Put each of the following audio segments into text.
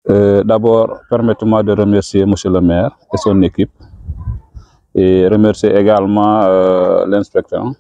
D'abord, permettez-moi de remercier Monsieur le maire et son équipe et remercier également l'inspecteur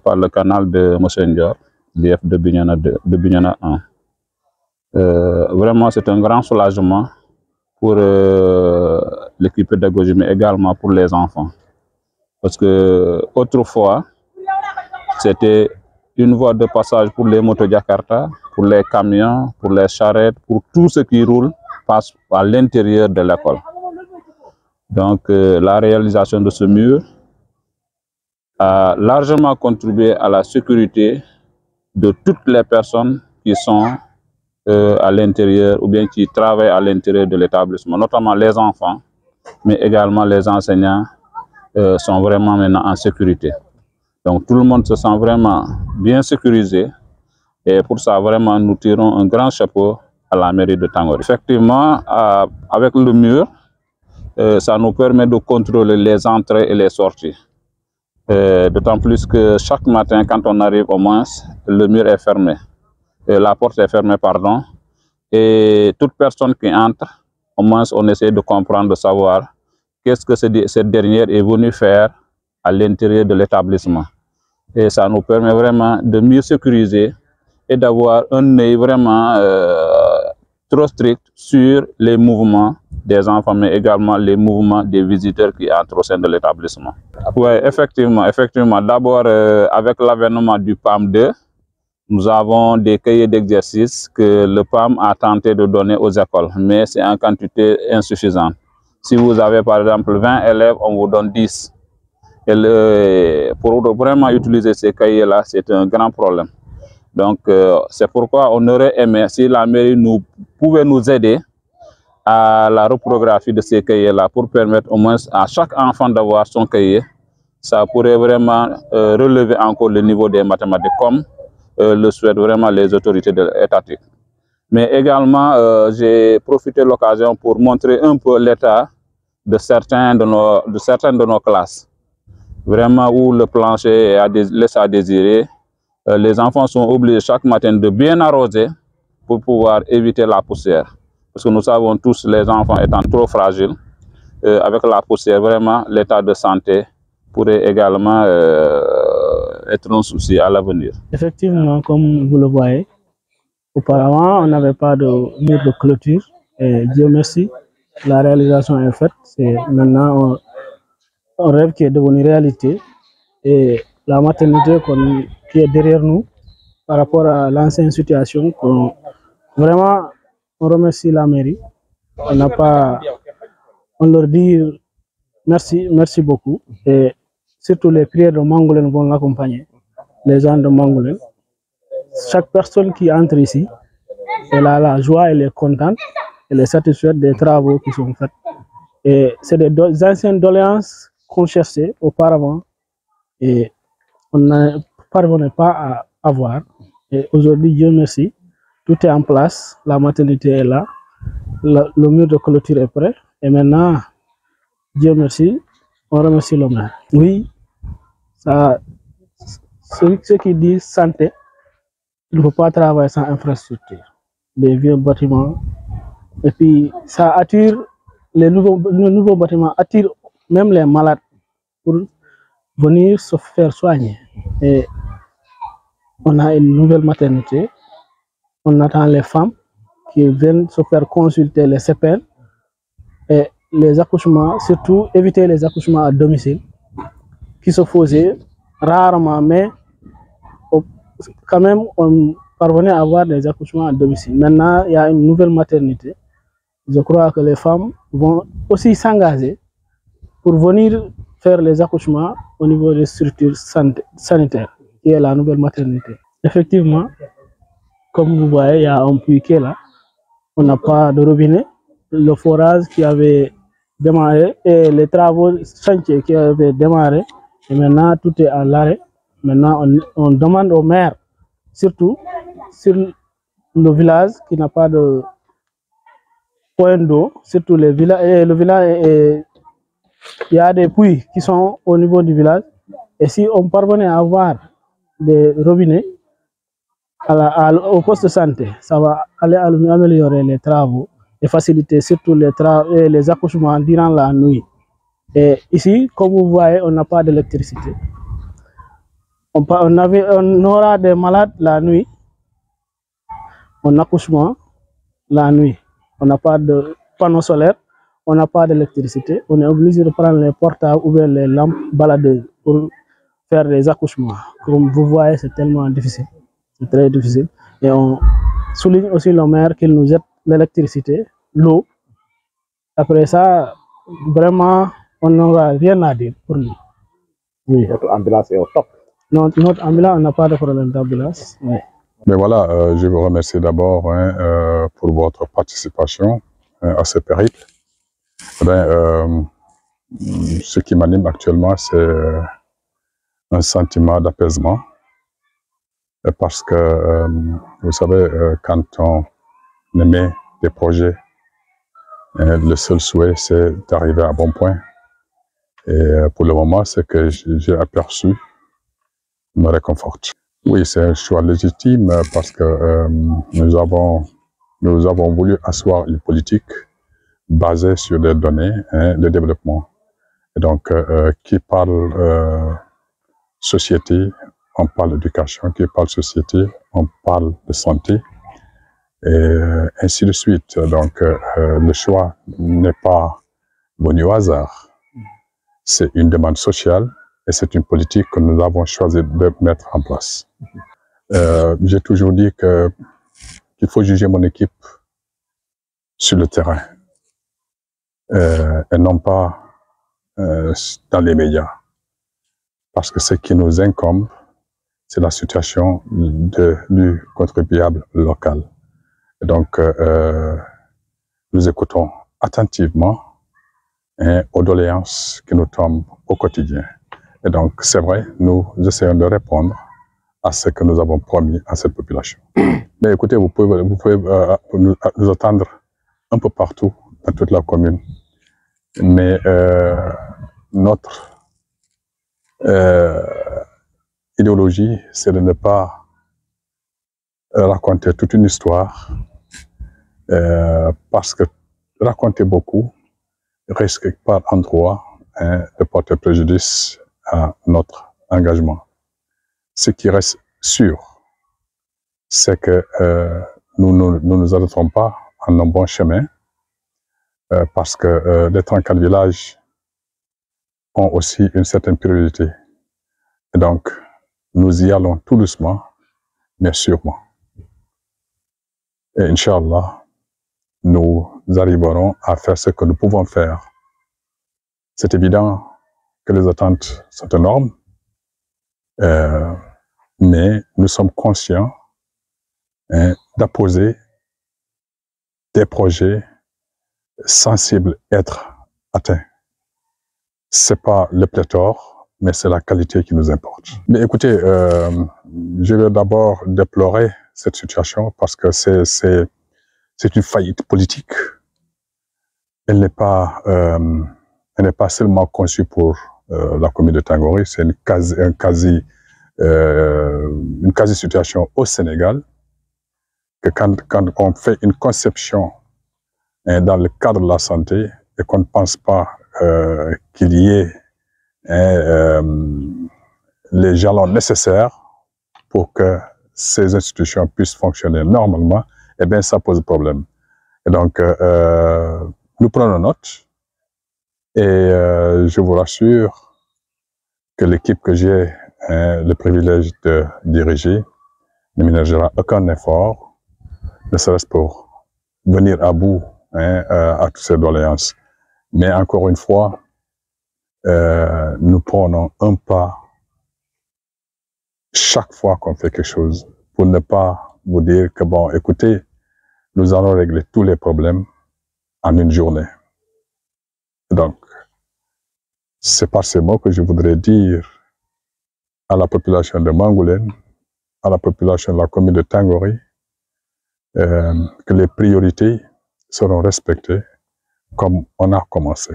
par le canal de Monsieur Ndior, l'IF de Bignona 1. Vraiment, c'est un grand soulagement pour l'équipe pédagogique, mais également pour les enfants. Parce que autrefois, c'était une voie de passage pour les motos Jakarta, pour les camions, pour les charrettes, pour tout ce qui roule, passe à l'intérieur de l'école. Donc, la réalisation de ce mur a largement contribué à la sécurité de toutes les personnes qui sont à l'intérieur ou bien qui travaillent à l'intérieur de l'établissement, notamment les enfants, mais également les enseignants sont vraiment maintenant en sécurité. Donc tout le monde se sent vraiment bien sécurisé et pour ça vraiment nous tirons un grand chapeau à la mairie de Tangori. Effectivement, avec le mur, ça nous permet de contrôler les entrées et les sorties. D'autant plus que chaque matin, quand on arrive au moins, le mur est fermé. La porte est fermée, pardon. Et toute personne qui entre, au moins on essaie de comprendre, de savoir qu'est-ce que cette dernière est venue faire à l'intérieur de l'établissement. Et ça nous permet vraiment de mieux sécuriser et d'avoir un œil vraiment trop strict sur les mouvements des enfants, mais également les mouvements des visiteurs qui entrent au sein de l'établissement. Oui, effectivement. D'abord, avec l'avènement du PAM 2, nous avons des cahiers d'exercice que le PAM a tenté de donner aux écoles, mais c'est en quantité insuffisante. Si vous avez par exemple 20 élèves, on vous donne 10. Et pour vraiment utiliser ces cahiers-là, c'est un grand problème. Donc, c'est pourquoi on aurait aimé si la mairie pouvait nous aider à la reprographie de ces cahiers-là pour permettre au moins à chaque enfant d'avoir son cahier. Ça pourrait vraiment relever encore le niveau des mathématiques comme le souhaitent vraiment les autorités étatiques. Mais également, j'ai profité de l'occasion pour montrer un peu l'état de certaines de nos classes. Vraiment où le plancher laisse à désirer. Les enfants sont obligés chaque matin de bien arroser pour pouvoir éviter la poussière. Parce que nous savons tous, les enfants étant trop fragiles, avec la poussière, vraiment, l'état de santé pourrait également être un souci à l'avenir. Effectivement, comme vous le voyez, auparavant, on n'avait pas de mur de clôture. Et Dieu merci, la réalisation est faite. Maintenant un rêve qui est devenu réalité. Et la maternité qui est derrière nous par rapport à l'ancienne situation, vraiment, on remercie la mairie. On leur dit merci beaucoup. Et surtout les prières de Mangoulène vont l'accompagner, les gens de Mangoulène. Chaque personne qui entre ici, elle a la joie, elle est contente, elle est satisfaite des travaux qui sont faits. Et c'est des anciennes doléances qu'on cherchait auparavant et on ne parvenait pas à avoir. Et aujourd'hui, Dieu merci, tout est en place, la maternité est là, le mur de clôture est prêt. Et maintenant, Dieu merci, on remercie le maire. Oui, ceux qui disent santé, il ne faut pas travailler sans infrastructure. Des vieux bâtiments. Et puis, ça attire, les nouveaux bâtiments attirent même les malades pour venir se faire soigner. Et on a une nouvelle maternité. On attend les femmes qui viennent se faire consulter les CPN et les accouchements, surtout éviter les accouchements à domicile qui se faisaient rarement, mais quand même on parvenait à avoir des accouchements à domicile. Maintenant, il y a une nouvelle maternité. Je crois que les femmes vont aussi s'engager pour venir faire les accouchements au niveau des structures sanitaires, qui est la nouvelle maternité. Effectivement, comme vous voyez, il y a un puits qui est là. On n'a pas de robinet. Le forage qui avait démarré et les travaux chantiers qui avaient démarré, et maintenant tout est à l'arrêt. Maintenant, on demande au maire, surtout sur le village qui n'a pas de point d'eau, surtout le village, il y a des puits qui sont au niveau du village. Et si on parvenait à avoir des robinets au poste de santé, ça va aller améliorer les travaux et faciliter surtout les accouchements durant la nuit. Et ici, comme vous voyez, on n'a pas d'électricité. On aura des malades la nuit, en accouchement la nuit. On n'a pas de panneau solaire, on n'a pas d'électricité. On est obligé de prendre les portables ou bien les lampes baladeuses pour faire des accouchements. Comme vous voyez, c'est tellement difficile. C'est très difficile. Et on souligne aussi le maire qu'il nous aide l'électricité, l'eau. Après ça, vraiment, on n'aura rien à dire pour lui. Oui. Votre ambulance est au top. Notre ambulance, on n'a pas de problème d'ambulance. Oui. Mais voilà, je vous remercie d'abord pour votre participation à ce périple. Ce qui m'anime actuellement, c'est un sentiment d'apaisement. Parce que, vous savez, quand on émet des projets, le seul souhait, c'est d'arriver à bon point. Et pour le moment, ce que j'ai aperçu me réconforte. Oui, c'est un choix légitime parce que nous avons voulu asseoir une politique basée sur des données de développement. Et donc, qui parle société, on parle d'éducation, qui parle société, on parle de santé, et ainsi de suite. Donc, le choix n'est pas venu au hasard. C'est une demande sociale et c'est une politique que nous avons choisi de mettre en place. J'ai toujours dit qu'il faut juger mon équipe sur le terrain et non pas dans les médias. Parce que ce qui nous incombe, c'est la situation du contribuable local. Et donc, nous écoutons attentivement aux doléances qui nous tombent au quotidien. Et donc, c'est vrai, nous essayons de répondre à ce que nous avons promis à cette population. Mais écoutez, vous pouvez nous attendre un peu partout, dans toute la commune. Mais notre idéologie, c'est de ne pas raconter toute une histoire, parce que raconter beaucoup risque par endroit de porter préjudice à notre engagement. Ce qui reste sûr, c'est que nous ne nous arrêterons pas en un bon chemin, parce que les 34 villages ont aussi une certaine priorité. Et donc, nous y allons tout doucement, mais sûrement. Et Inch'Allah, nous arriverons à faire ce que nous pouvons faire. C'est évident que les attentes sont énormes, mais nous sommes conscients d'apposer des projets sensibles être atteints. Ce n'est pas le pléthore, mais c'est la qualité qui nous importe. Mais écoutez, je vais d'abord déplorer cette situation parce que c'est une faillite politique. Elle n'est pas seulement conçue pour la commune de Tangori, c'est une quasi-situation au Sénégal, que quand on fait une conception dans le cadre de la santé et qu'on ne pense pas qu'il y ait les jalons nécessaires pour que ces institutions puissent fonctionner normalement, eh bien, ça pose problème. Et donc, nous prenons note et je vous rassure que l'équipe que j'ai le privilège de diriger ne ménagera aucun effort, ne serait-ce pour venir à bout à toutes ces doléances. Mais encore une fois, nous prenons un pas chaque fois qu'on fait quelque chose pour ne pas vous dire que bon, écoutez, nous allons régler tous les problèmes en une journée. Donc, c'est par ces mots que je voudrais dire à la population de Mangoulène, à la population de la commune de Tangori, que les priorités seront respectées comme on a commencé.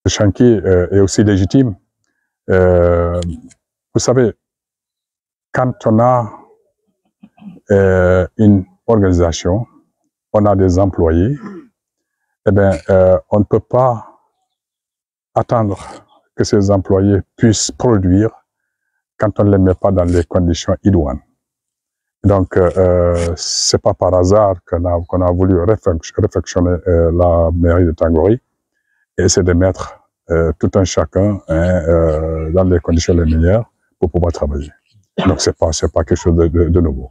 Le chantier est aussi légitime. Vous savez, quand on a une organisation, on a des employés, eh bien, on ne peut pas attendre que ces employés puissent produire quand on ne les met pas dans les conditions idoines. Donc, c'est pas par hasard qu'on a voulu réfectionner la mairie de Tangori et essayer de mettre tout un chacun dans les conditions les meilleures pour pouvoir travailler. Donc, c'est pas quelque chose de nouveau.